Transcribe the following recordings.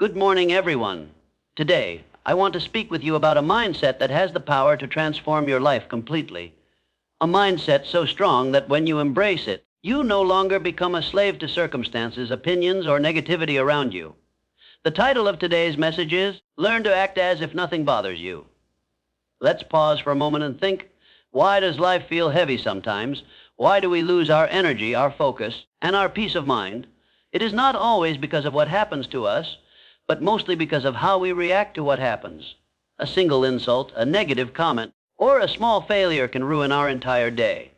Good morning, everyone. Today, I want to speak with you about a mindset that has the power to transform your life completely. A mindset so strong that when you embrace it, you no longer become a slave to circumstances, opinions, or negativity around you. The title of today's message is, Learn to Act As If Nothing Bothers You. Let's pause for a moment and think, why does life feel heavy sometimes? Why do we lose our energy, our focus, and our peace of mind? It is not always because of what happens to us, but mostly because of how we react to what happens. A single insult, a negative comment, or a small failure can ruin our entire day.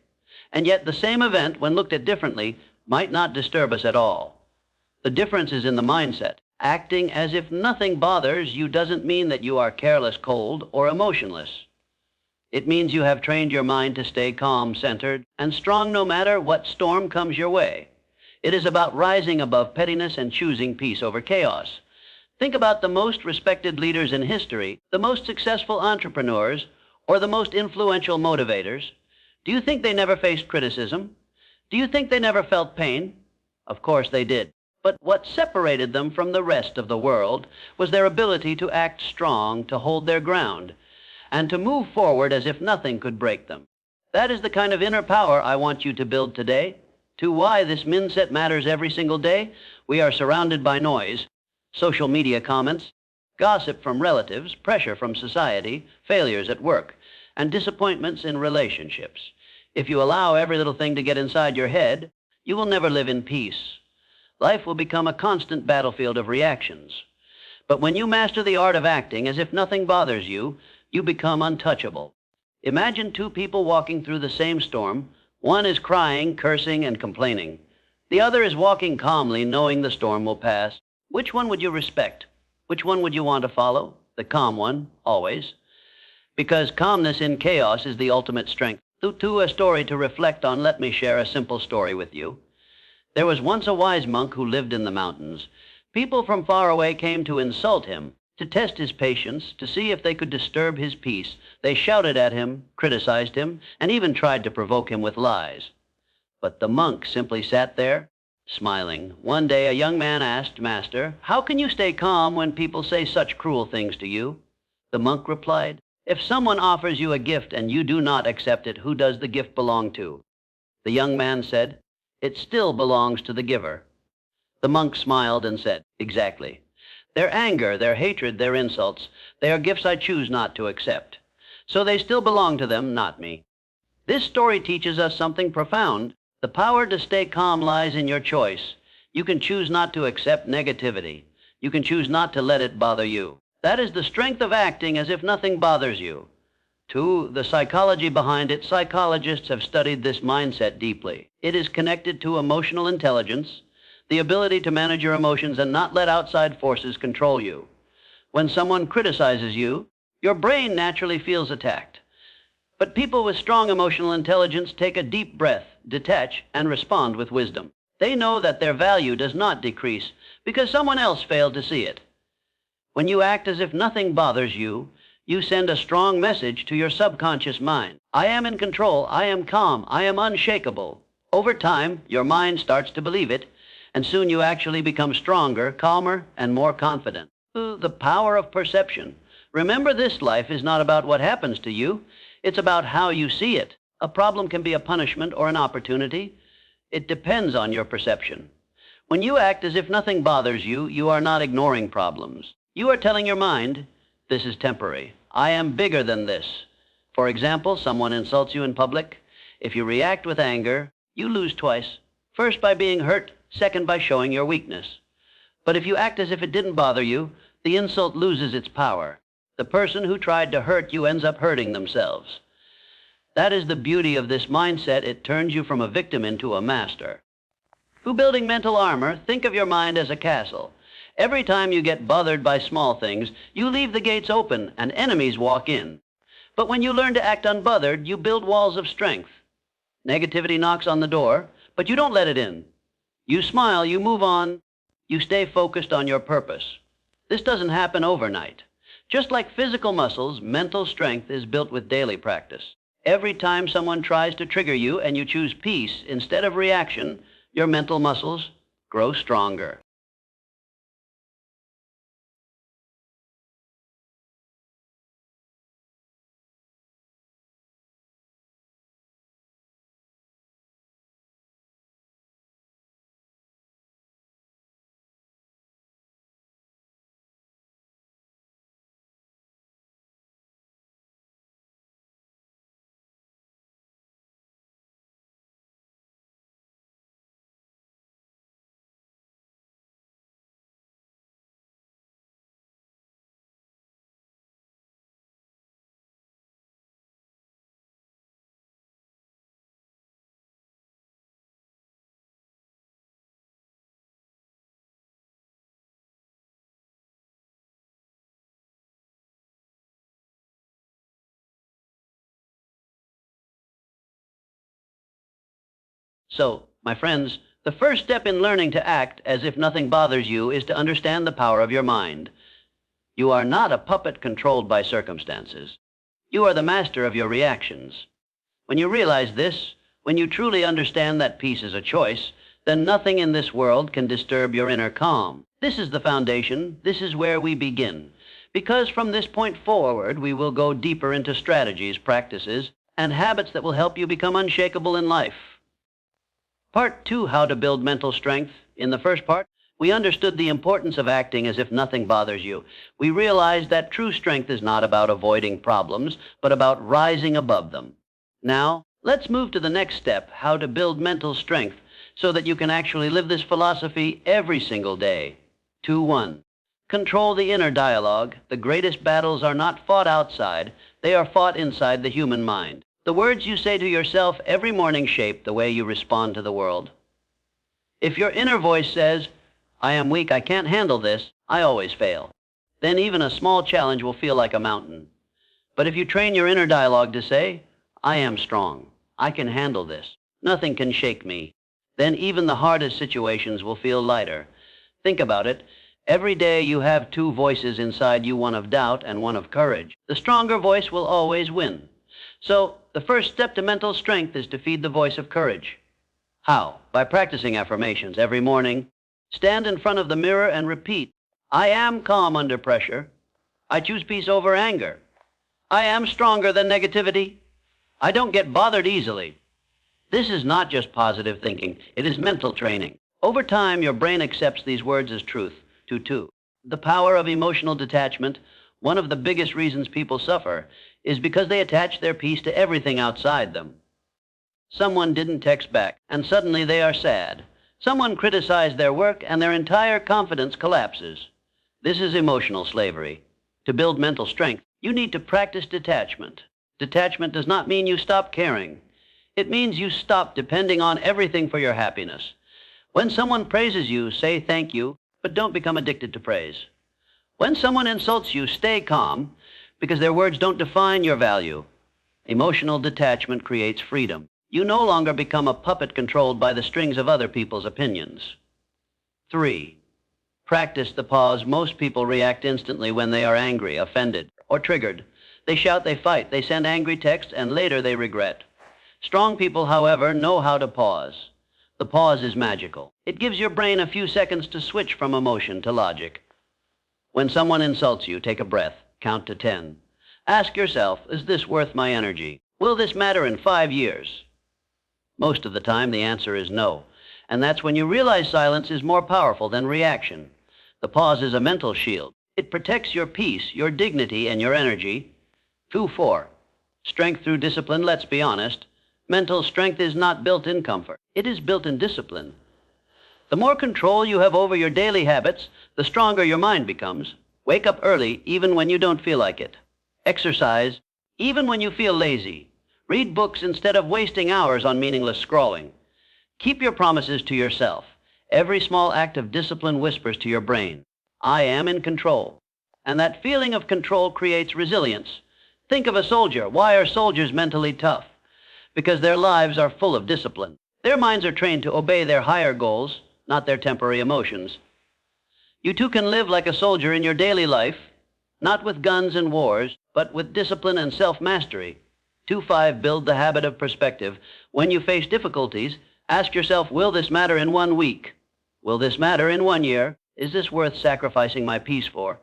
And yet the same event, when looked at differently, might not disturb us at all. The difference is in the mindset. Acting as if nothing bothers you doesn't mean that you are careless, cold, or emotionless. It means you have trained your mind to stay calm, centered, and strong no matter what storm comes your way. It is about rising above pettiness and choosing peace over chaos. Think about the most respected leaders in history, the most successful entrepreneurs, or the most influential motivators. Do you think they never faced criticism? Do you think they never felt pain? Of course they did. But what separated them from the rest of the world was their ability to act strong, to hold their ground, and to move forward as if nothing could break them. That is the kind of inner power I want you to build today. To why this mindset matters every single day, we are surrounded by noise, social media comments, gossip from relatives, pressure from society, failures at work, and disappointments in relationships. If you allow every little thing to get inside your head, you will never live in peace. Life will become a constant battlefield of reactions. But when you master the art of acting as if nothing bothers you, you become untouchable. Imagine two people walking through the same storm. One is crying, cursing, and complaining. The other is walking calmly, knowing the storm will pass. Which one would you respect? Which one would you want to follow? The calm one, always. Because calmness in chaos is the ultimate strength. To a story to reflect on, let me share a simple story with you. There was once a wise monk who lived in the mountains. People from far away came to insult him, to test his patience, to see if they could disturb his peace. They shouted at him, criticized him, and even tried to provoke him with lies. But the monk simply sat there, smiling. One day a young man asked, "Master, how can you stay calm when people say such cruel things to you?" The monk replied, "If someone offers you a gift and you do not accept it, who does the gift belong to?" The young man said, "It still belongs to the giver." The monk smiled and said, "Exactly. Their anger, their hatred, their insults, they are gifts I choose not to accept. So they still belong to them, not me." This story teaches us something profound. The power to stay calm lies in your choice. You can choose not to accept negativity. You can choose not to let it bother you. That is the strength of acting as if nothing bothers you. The psychology behind it, psychologists have studied this mindset deeply. It is connected to emotional intelligence, the ability to manage your emotions and not let outside forces control you. When someone criticizes you, your brain naturally feels attacked. But people with strong emotional intelligence take a deep breath, detach, and respond with wisdom. They know that their value does not decrease because someone else failed to see it. When you act as if nothing bothers you, you send a strong message to your subconscious mind. I am in control, I am calm, I am unshakable. Over time, your mind starts to believe it, and soon you actually become stronger, calmer, and more confident. The power of perception. Remember, this life is not about what happens to you. It's about how you see it. A problem can be a punishment or an opportunity. It depends on your perception. When you act as if nothing bothers you, you are not ignoring problems. You are telling your mind, this is temporary. I am bigger than this. For example, someone insults you in public. If you react with anger, you lose twice. First by being hurt, second by showing your weakness. But if you act as if it didn't bother you, the insult loses its power. The person who tried to hurt you ends up hurting themselves. That is the beauty of this mindset. It turns you from a victim into a master. Building mental armor, think of your mind as a castle. Every time you get bothered by small things, you leave the gates open and enemies walk in. But when you learn to act unbothered, you build walls of strength. Negativity knocks on the door, but you don't let it in. You smile, you move on, you stay focused on your purpose. This doesn't happen overnight. Just like physical muscles, mental strength is built with daily practice. Every time someone tries to trigger you and you choose peace instead of reaction, your mental muscles grow stronger. So, my friends, the first step in learning to act as if nothing bothers you is to understand the power of your mind. You are not a puppet controlled by circumstances. You are the master of your reactions. When you realize this, when you truly understand that peace is a choice, then nothing in this world can disturb your inner calm. This is the foundation. This is where we begin. Because from this point forward, we will go deeper into strategies, practices, and habits that will help you become unshakable in life. Part 2, how to build mental strength. In the first part, we understood the importance of acting as if nothing bothers you. We realized that true strength is not about avoiding problems, but about rising above them. Now, let's move to the next step, how to build mental strength so that you can actually live this philosophy every single day. 2-1. Control the inner dialogue. The greatest battles are not fought outside. They are fought inside the human mind. The words you say to yourself every morning shape the way you respond to the world. If your inner voice says, "I am weak, I can't handle this, I always fail," then even a small challenge will feel like a mountain. But if you train your inner dialogue to say, "I am strong, I can handle this, nothing can shake me," then even the hardest situations will feel lighter. Think about it. Every day you have two voices inside you, one of doubt and one of courage. The stronger voice will always win. So, the first step to mental strength is to feed the voice of courage. How? By practicing affirmations every morning. Stand in front of the mirror and repeat, "I am calm under pressure. I choose peace over anger. I am stronger than negativity. I don't get bothered easily." This is not just positive thinking. It is mental training. Over time, your brain accepts these words as truth. 2-2. The power of emotional detachment. One of the biggest reasons people suffer is because they attach their peace to everything outside them. Someone didn't text back, and suddenly they are sad. Someone criticized their work, and their entire confidence collapses. This is emotional slavery. To build mental strength, you need to practice detachment. Detachment does not mean you stop caring. It means you stop depending on everything for your happiness. When someone praises you, say thank you, but don't become addicted to praise. When someone insults you, stay calm, because their words don't define your value. Emotional detachment creates freedom. You no longer become a puppet controlled by the strings of other people's opinions. 3. Practice the pause. Most people react instantly when they are angry, offended, or triggered. They shout, they fight, they send angry texts, and later they regret. Strong people, however, know how to pause. The pause is magical. It gives your brain a few seconds to switch from emotion to logic. When someone insults you, take a breath. Count to 10. Ask yourself, is this worth my energy? Will this matter in 5 years? Most of the time, the answer is no. And that's when you realize silence is more powerful than reaction. The pause is a mental shield. It protects your peace, your dignity, and your energy. 2-4. Strength through discipline. Let's be honest. Mental strength is not built in comfort. It is built in discipline. The more control you have over your daily habits, the stronger your mind becomes. Wake up early, even when you don't feel like it. Exercise, even when you feel lazy. Read books instead of wasting hours on meaningless scrolling. Keep your promises to yourself. Every small act of discipline whispers to your brain, "I am in control." And that feeling of control creates resilience. Think of a soldier. Why are soldiers mentally tough? Because their lives are full of discipline. Their minds are trained to obey their higher goals, not their temporary emotions. You too can live like a soldier in your daily life, not with guns and wars, but with discipline and self-mastery. 2-5, build the habit of perspective. When you face difficulties, ask yourself, will this matter in 1 week? Will this matter in 1 year? Is this worth sacrificing my peace for?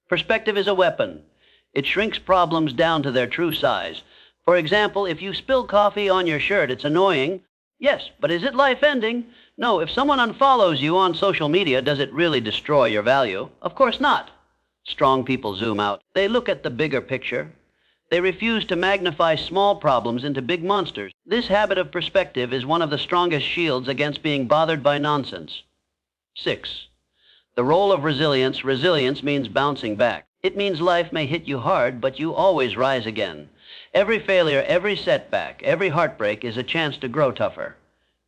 Perspective is a weapon. It shrinks problems down to their true size. For example, if you spill coffee on your shirt, it's annoying. Yes, but is it life-ending? No, if someone unfollows you on social media, does it really destroy your value? Of course not. Strong people zoom out. They look at the bigger picture. They refuse to magnify small problems into big monsters. This habit of perspective is one of the strongest shields against being bothered by nonsense. 6. The role of resilience. Resilience means bouncing back. It means life may hit you hard, but you always rise again. Every failure, every setback, every heartbreak is a chance to grow tougher.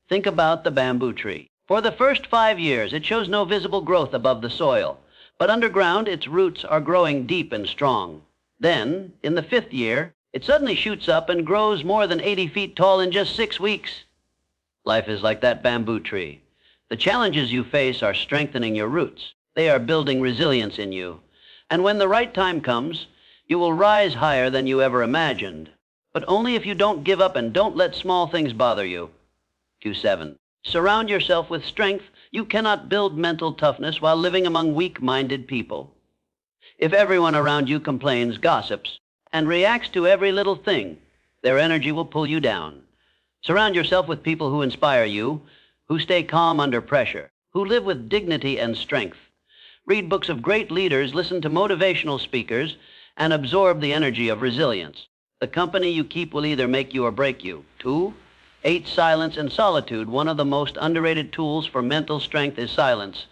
Think about the bamboo tree. For the first 5 years, it shows no visible growth above the soil, but underground, its roots are growing deep and strong. Then, in the 5th year, it suddenly shoots up and grows more than 80 feet tall in just 6 weeks. Life is like that bamboo tree. The challenges you face are strengthening your roots. They are building resilience in you. And when the right time comes, you will rise higher than you ever imagined. But only if you don't give up and don't let small things bother you. Q7. Surround yourself with strength. You cannot build mental toughness while living among weak-minded people. If everyone around you complains, gossips, and reacts to every little thing, their energy will pull you down. Surround yourself with people who inspire you, who stay calm under pressure, who live with dignity and strength. Read books of great leaders, listen to motivational speakers, and absorb the energy of resilience. The company you keep will either make you or break you. 2. 8. Silence and solitude. One of the most underrated tools for mental strength is silence.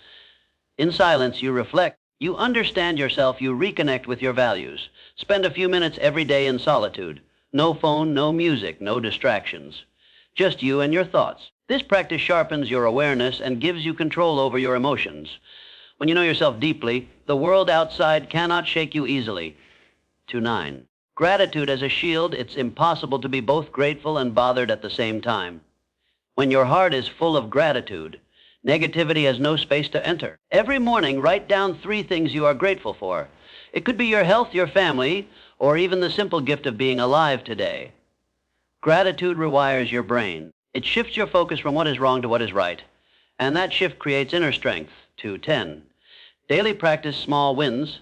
In silence, you reflect. You understand yourself. You reconnect with your values. Spend a few minutes every day in solitude. No phone, no music, no distractions. Just you and your thoughts. This practice sharpens your awareness and gives you control over your emotions. When you know yourself deeply, the world outside cannot shake you easily. 9. Gratitude as a shield. It's impossible to be both grateful and bothered at the same time. When your heart is full of gratitude, negativity has no space to enter. Every morning, write down 3 things you are grateful for. It could be your health, your family, or even the simple gift of being alive today. Gratitude rewires your brain. It shifts your focus from what is wrong to what is right, and that shift creates inner strength. 10. Daily practice small wins.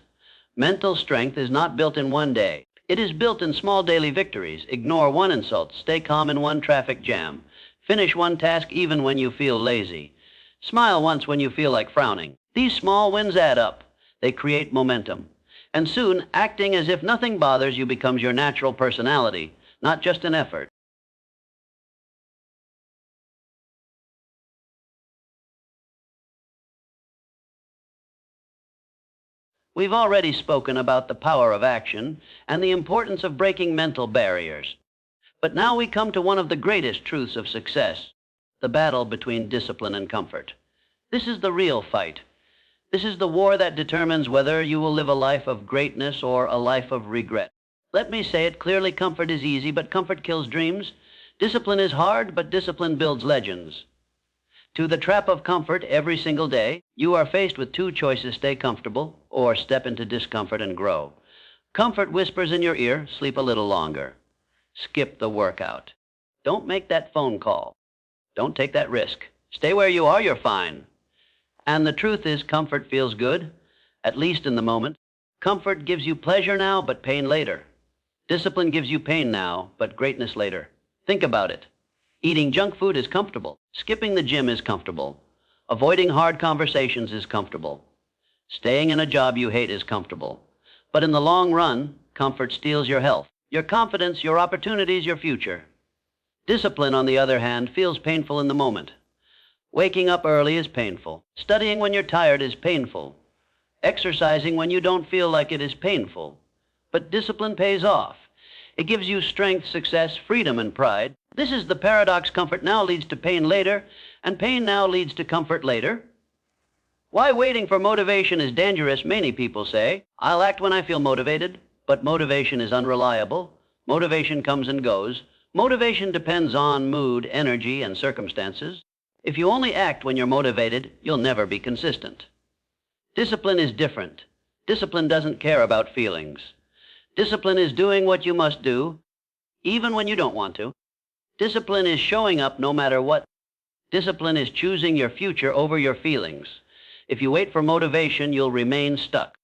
Mental strength is not built in one day. It is built in small daily victories. Ignore one insult. Stay calm in one traffic jam. Finish one task even when you feel lazy. Smile once when you feel like frowning. These small wins add up. They create momentum. And soon, acting as if nothing bothers you becomes your natural personality, not just an effort. We've already spoken about the power of action and the importance of breaking mental barriers. But now we come to one of the greatest truths of success, the battle between discipline and comfort. This is the real fight. This is the war that determines whether you will live a life of greatness or a life of regret. Let me say it clearly, comfort is easy, but comfort kills dreams. Discipline is hard, but discipline builds legends. To the trap of comfort every single day, you are faced with 2 choices: stay comfortable or step into discomfort and grow. Comfort whispers in your ear, sleep a little longer. Skip the workout. Don't make that phone call. Don't take that risk. Stay where you are, you're fine. And the truth is, comfort feels good, at least in the moment. Comfort gives you pleasure now, but pain later. Discipline gives you pain now, but greatness later. Think about it. Eating junk food is comfortable. Skipping the gym is comfortable. Avoiding hard conversations is comfortable. Staying in a job you hate is comfortable. But in the long run, comfort steals your health, your confidence, your opportunities, your future. Discipline, on the other hand, feels painful in the moment. Waking up early is painful. Studying when you're tired is painful. Exercising when you don't feel like it is painful. But discipline pays off. It gives you strength, success, freedom, and pride. This is the paradox. Comfort now leads to pain later, and pain now leads to comfort later. Why waiting for motivation is dangerous, many people say. I'll act when I feel motivated, but motivation is unreliable. Motivation comes and goes. Motivation depends on mood, energy, and circumstances. If you only act when you're motivated, you'll never be consistent. Discipline is different. Discipline doesn't care about feelings. Discipline is doing what you must do, even when you don't want to. Discipline is showing up no matter what. Discipline is choosing your future over your feelings. If you wait for motivation, you'll remain stuck.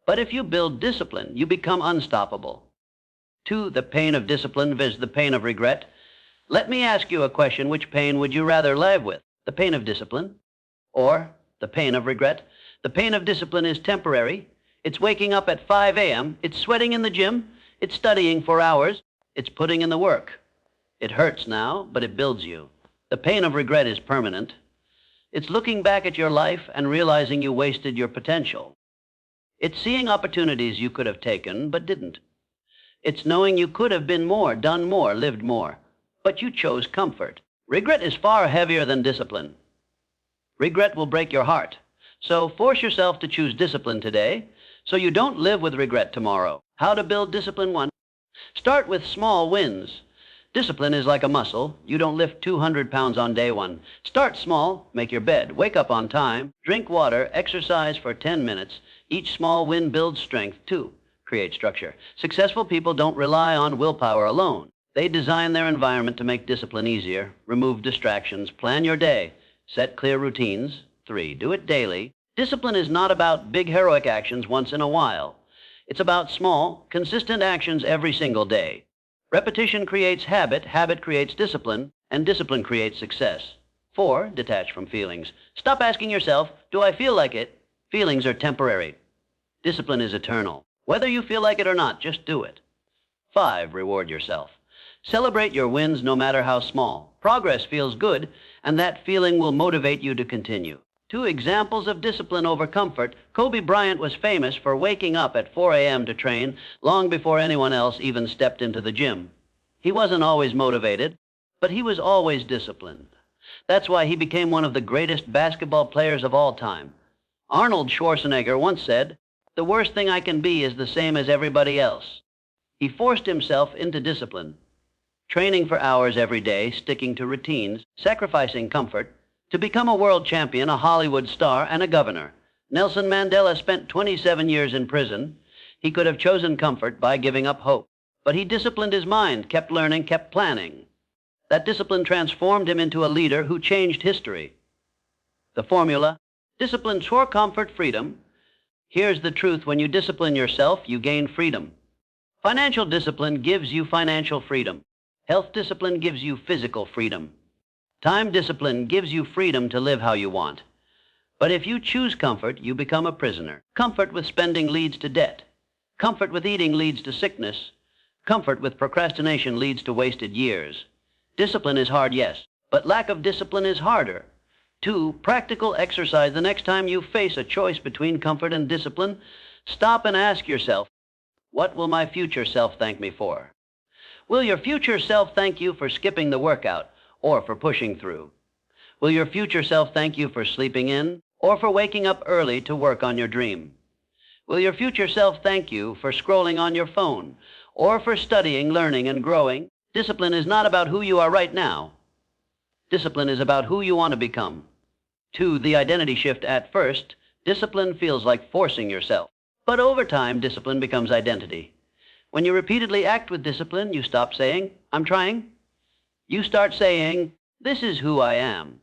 But if you build discipline, you become unstoppable. 2. The pain of discipline versus the pain of regret. Let me ask you a question. Which pain would you rather live with? The pain of discipline or the pain of regret? The pain of discipline is temporary. It's waking up at 5 a.m. It's sweating in the gym. It's studying for hours. It's putting in the work. It hurts now, but it builds you. The pain of regret is permanent. It's looking back at your life and realizing you wasted your potential. It's seeing opportunities you could have taken but didn't. It's knowing you could have been more, done more, lived more, but you chose comfort. Regret is far heavier than discipline. Regret will break your heart. So force yourself to choose discipline today so you don't live with regret tomorrow. How to build discipline? 1. Start with small wins. Discipline is like a muscle. You don't lift 200 pounds on day one. Start small, make your bed, wake up on time, drink water, exercise for 10 minutes. Each small win builds strength, too. Create structure. Successful people don't rely on willpower alone. They design their environment to make discipline easier, remove distractions, plan your day, set clear routines. 3, do it daily. Discipline is not about big heroic actions once in a while. It's about small, consistent actions every single day. Repetition creates habit, habit creates discipline, and discipline creates success. 4, detach from feelings. Stop asking yourself, do I feel like it? Feelings are temporary. Discipline is eternal. Whether you feel like it or not, just do it. 5, reward yourself. Celebrate your wins no matter how small. Progress feels good, and that feeling will motivate you to continue. 2 examples of discipline over comfort. Kobe Bryant was famous for waking up at 4 a.m. to train long before anyone else even stepped into the gym. He wasn't always motivated, but he was always disciplined. That's why he became one of the greatest basketball players of all time. Arnold Schwarzenegger once said, "The worst thing I can be is the same as everybody else." He forced himself into discipline, training for hours every day, sticking to routines, sacrificing comfort, to become a world champion, a Hollywood star, and a governor. Nelson Mandela spent 27 years in prison. He could have chosen comfort by giving up hope. But he disciplined his mind, kept learning, kept planning. That discipline transformed him into a leader who changed history. The formula: discipline for comfort, freedom. Here's the truth: when you discipline yourself, you gain freedom. Financial discipline gives you financial freedom. Health discipline gives you physical freedom. Time discipline gives you freedom to live how you want. But if you choose comfort, you become a prisoner. Comfort with spending leads to debt. Comfort with eating leads to sickness. Comfort with procrastination leads to wasted years. Discipline is hard, yes, but lack of discipline is harder. 2, practical exercise. The next time you face a choice between comfort and discipline, stop and ask yourself, what will my future self thank me for? Will your future self thank you for skipping the workout or for pushing through? Will your future self thank you for sleeping in or for waking up early to work on your dream? Will your future self thank you for scrolling on your phone or for studying, learning, and growing? Discipline is not about who you are right now. Discipline is about who you want to become. 2, the identity shift. At first, discipline feels like forcing yourself. But over time, discipline becomes identity. When you repeatedly act with discipline, you stop saying, "I'm trying." You start saying, "This is who I am."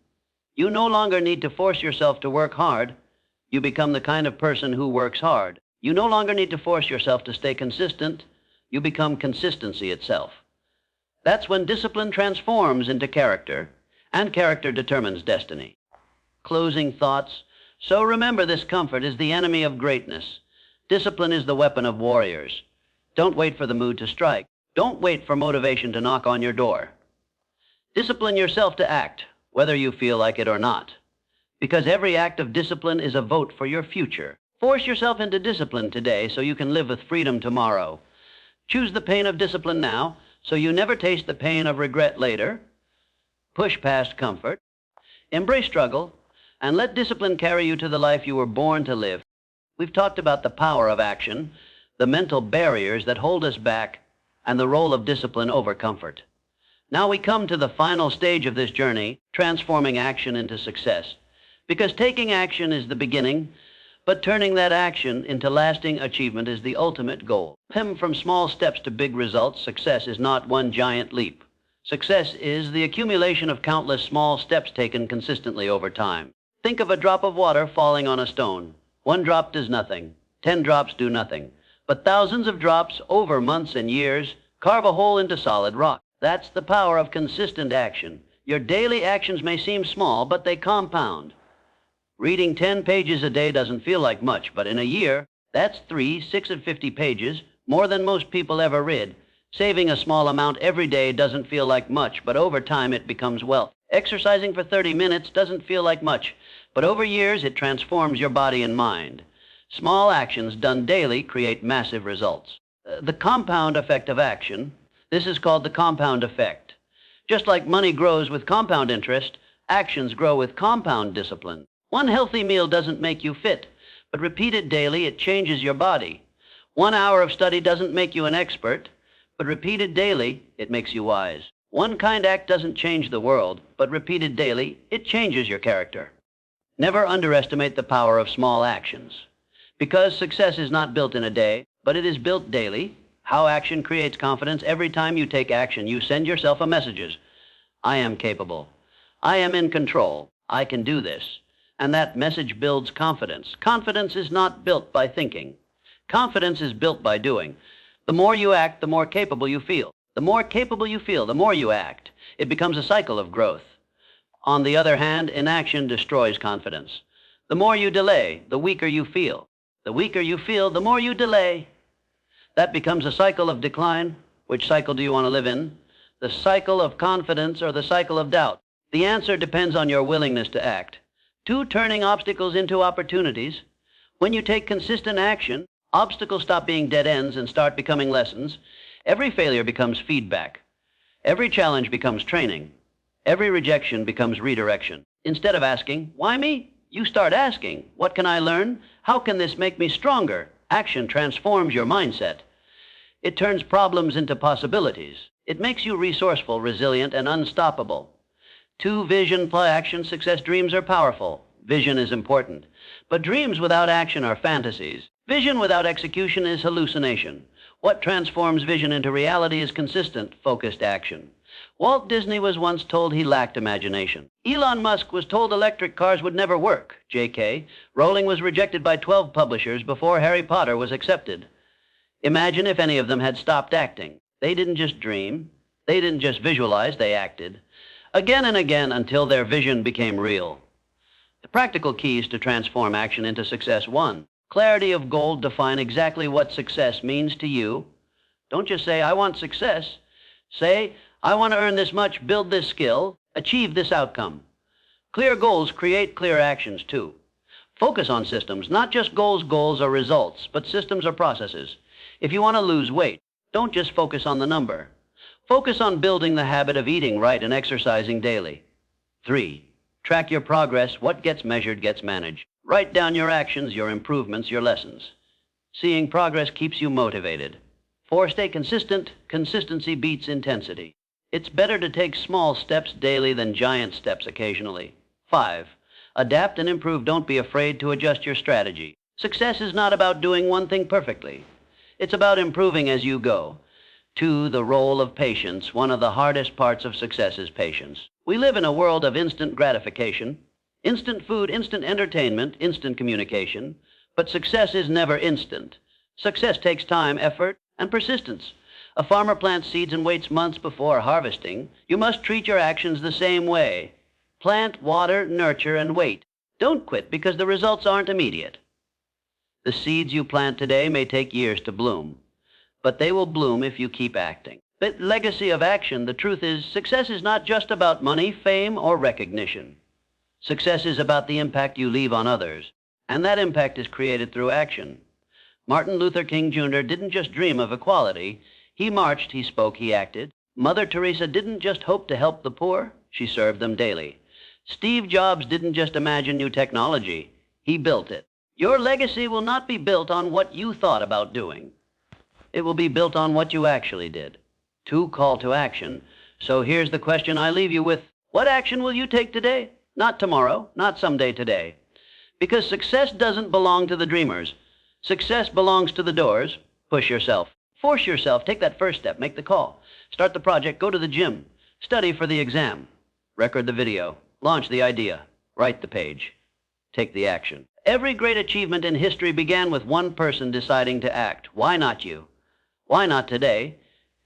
You no longer need to force yourself to work hard. You become the kind of person who works hard. You no longer need to force yourself to stay consistent. You become consistency itself. That's when discipline transforms into character, and character determines destiny. Closing thoughts. So remember, this: comfort is the enemy of greatness. Discipline is the weapon of warriors. Don't wait for the mood to strike. Don't wait for motivation to knock on your door. Discipline yourself to act, whether you feel like it or not. Because every act of discipline is a vote for your future. Force yourself into discipline today so you can live with freedom tomorrow. Choose the pain of discipline now so you never taste the pain of regret later. Push past comfort. Embrace struggle, and let discipline carry you to the life you were born to live. We've talked about the power of action, the mental barriers that hold us back, and the role of discipline over comfort. Now we come to the final stage of this journey, transforming action into success. Because taking action is the beginning, but turning that action into lasting achievement is the ultimate goal. From small steps to big results, success is not one giant leap. Success is the accumulation of countless small steps taken consistently over time. Think of a drop of water falling on a stone. 1 drop does nothing. 10 drops do nothing. But thousands of drops over months and years carve a hole into solid rock. That's the power of consistent action. Your daily actions may seem small, but they compound. Reading 10 pages a day doesn't feel like much, but in a year, that's 650 pages, more than most people ever read. Saving a small amount every day doesn't feel like much, but over time it becomes wealth. Exercising for 30 minutes doesn't feel like much, but over years it transforms your body and mind. Small actions done daily create massive results. The compound effect of action. This is called the compound effect. Just like money grows with compound interest, actions grow with compound discipline. 1 healthy meal doesn't make you fit, but repeated daily, it changes your body. 1 hour of study doesn't make you an expert, but repeated daily, it makes you wise. One kind act doesn't change the world, but repeated daily, it changes your character. Never underestimate the power of small actions. Because success is not built in a day, but it is built daily. How action creates confidence. Every time you take action, you send yourself a message. I am capable. I am in control. I can do this. And that message builds confidence. Confidence is not built by thinking. Confidence is built by doing. The more you act, the more capable you feel. The more capable you feel, the more you act. It becomes a cycle of growth. On the other hand, inaction destroys confidence. The more you delay, the weaker you feel. The weaker you feel, the more you delay. That becomes a cycle of decline. Which cycle do you want to live in? The cycle of confidence or the cycle of doubt? The answer depends on your willingness to act. Two turning obstacles into opportunities. When you take consistent action, obstacles stop being dead ends and start becoming lessons. Every failure becomes feedback. Every challenge becomes training. Every rejection becomes redirection. Instead of asking, why me? You start asking, what can I learn? How can this make me stronger? Action transforms your mindset. It turns problems into possibilities. It makes you resourceful, resilient, and unstoppable. Two, vision plus action. Success dreams are powerful. Vision is important. But dreams without action are fantasies. Vision without execution is hallucination. What transforms vision into reality is consistent, focused action. Walt Disney was once told he lacked imagination. Elon Musk was told electric cars would never work. J.K. Rowling was rejected by 12 publishers before Harry Potter was accepted. Imagine if any of them had stopped acting. They didn't just dream. They didn't just visualize, they acted. Again and again until their vision became real. The practical keys to transform action into success. 1. Clarity of goal. Define exactly what success means to you. Don't just say, I want success. Say, I want to earn this much, build this skill, achieve this outcome. Clear goals create clear actions too. Focus on systems, not just goals. Goals are results, but systems are processes. If you want to lose weight, don't just focus on the number. Focus on building the habit of eating right and exercising daily. 3. Track your progress. What gets measured gets managed. Write down your actions, your improvements, your lessons. Seeing progress keeps you motivated. 4. Stay consistent. Consistency beats intensity. It's better to take small steps daily than giant steps occasionally. 5. Adapt and improve. Don't be afraid to adjust your strategy. Success is not about doing one thing perfectly. It's about improving as you go. 2. The role of patience. One of the hardest parts of success is patience. We live in a world of instant gratification. Instant food, instant entertainment, instant communication. But success is never instant. Success takes time, effort, and persistence. A farmer plants seeds and waits months before harvesting. You must treat your actions the same way. Plant, water, nurture, and wait. Don't quit because the results aren't immediate. The seeds you plant today may take years to bloom, but they will bloom if you keep acting. The legacy of action. The truth is, success is not just about money, fame, or recognition. Success is about the impact you leave on others, and that impact is created through action. Martin Luther King Jr. didn't just dream of equality. He marched, he spoke, he acted. Mother Teresa didn't just hope to help the poor. She served them daily. Steve Jobs didn't just imagine new technology. He built it. Your legacy will not be built on what you thought about doing. It will be built on what you actually did. 2. Call to action. So here's the question I leave you with. What action will you take today? Not tomorrow, not someday, today. Because success doesn't belong to the dreamers. Success belongs to the doors. Push yourself. Force yourself. Take that first step. Make the call. Start the project. Go to the gym. Study for the exam. Record the video. Launch the idea. Write the page. Take the action. Every great achievement in history began with one person deciding to act. Why not you? Why not today?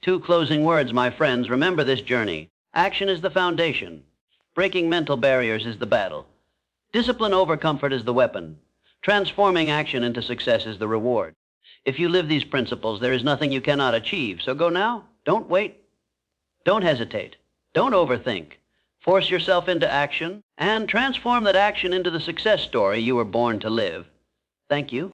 2 closing words, my friends. Remember this journey. Action is the foundation. Breaking mental barriers is the battle. Discipline over comfort is the weapon. Transforming action into success is the reward. If you live these principles, there is nothing you cannot achieve. So go now. Don't wait. Don't hesitate. Don't overthink. Force yourself into action and transform that action into the success story you were born to live. Thank you.